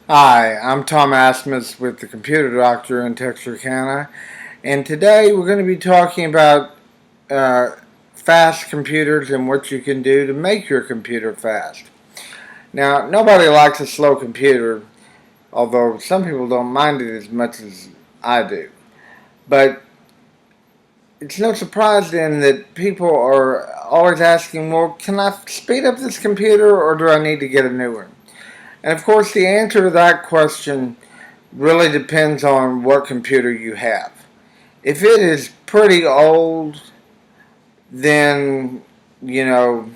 Hi, I'm Tom Asmus with the Computer Doctor in Texarkana, and today we're going to be talking about uh, fast computers and what you can do to make your computer fast. Now, nobody likes a slow computer, although some people don't mind it as much as I do. But it's no surprise then that people are always asking, well, can I speed up this computer or do I need to get a new one? And of course, the answer to that question really depends on what computer you have. If it is pretty old, then, you know,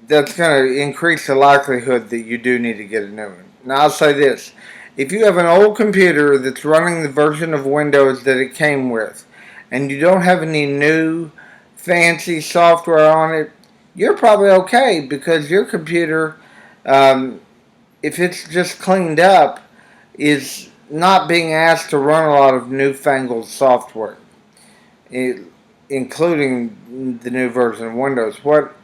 that's going to increase the likelihood that you do need to get a new one. Now, I'll say this. If you have an old computer that's running the version of Windows that it came with, and you don't have any new fancy software on it, you're probably okay because your computer, um, if it's just cleaned up, is not being asked to run a lot of newfangled software, it, including the new version of Windows. What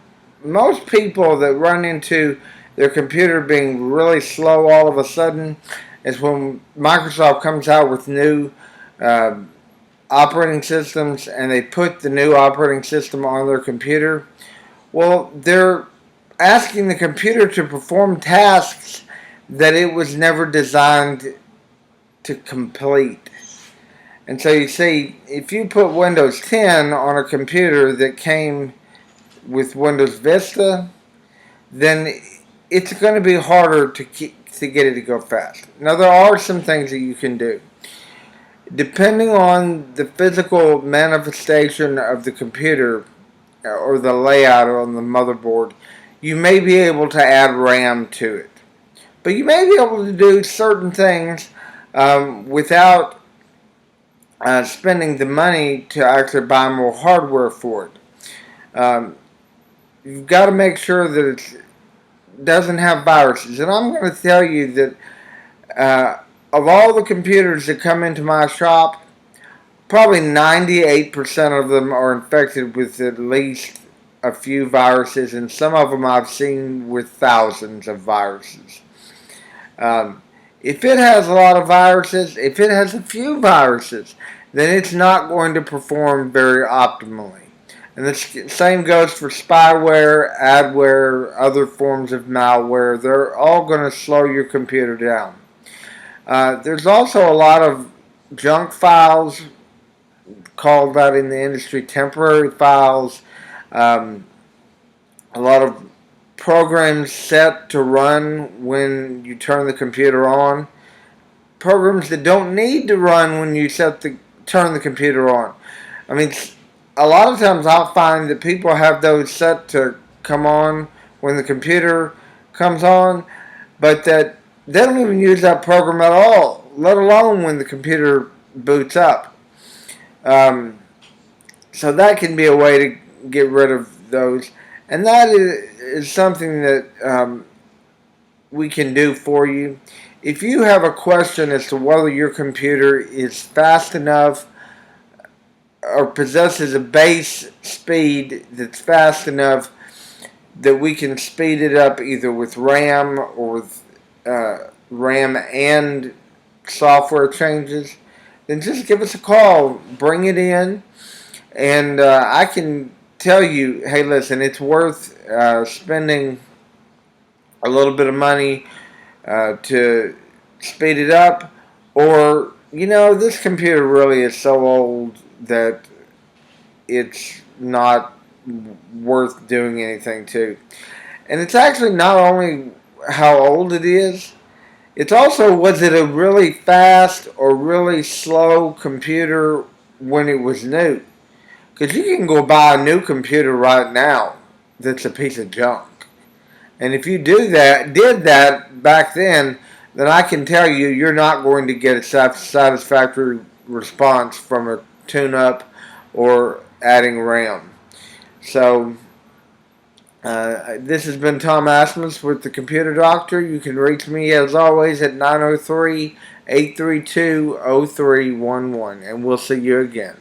most people that run into their computer being really slow all of a sudden is when Microsoft comes out with new uh, operating systems and they put the new operating system on their computer. Well, they're asking the computer to perform tasks that it was never designed to complete. And so you see, if you put Windows 10 on a computer that came with Windows Vista, then it's going to be harder to get it to go fast. Now there are some things that you can do. Depending on the physical manifestation of the computer or the layout on the motherboard, you may be able to add RAM to it. But you may be able to do certain things without spending the money to actually buy more hardware for it. You've got to make sure that it doesn't have viruses. And I'm going to tell you that of all the computers that come into my shop, probably 98% of them are infected with at least a few viruses, and some of them I've seen with thousands of viruses. Um, if it has a lot of viruses, if it has a few viruses, then it's not going to perform very optimally. And the same goes for spyware, adware, other forms of malware. They're all going to slow your computer down. There's also a lot of junk files, called that in the industry temporary files. Um, a lot of programs set to run when you turn the computer on. Programs that don't need to run when you turn the computer on. I mean, a lot of times I'll find that people have those set to come on when the computer comes on, but that they don't even use that program at all, let alone when the computer boots up. Um, so that can be a way to get rid of those, and that is something that we can do for you. If you have a question as to whether your computer is fast enough or possesses a base speed that's fast enough that we can speed it up either with RAM or with RAM and software changes, then just give us a call. Bring it in, and I can tell you, hey, listen, it's worth spending a little bit of money to speed it up, or this computer really is so old that it's not worth doing anything to. And it's actually not only how old it is, it's also was it a really fast or really slow computer when it was new. Because you can go buy a new computer right now that's a piece of junk. And if you did that back then I can tell you you're not going to get a satisfactory response from a tune-up or adding RAM. So this has been Tom Asmus with the Computer Doctor. You can reach me as always at 903-832-0311, and we'll see you again.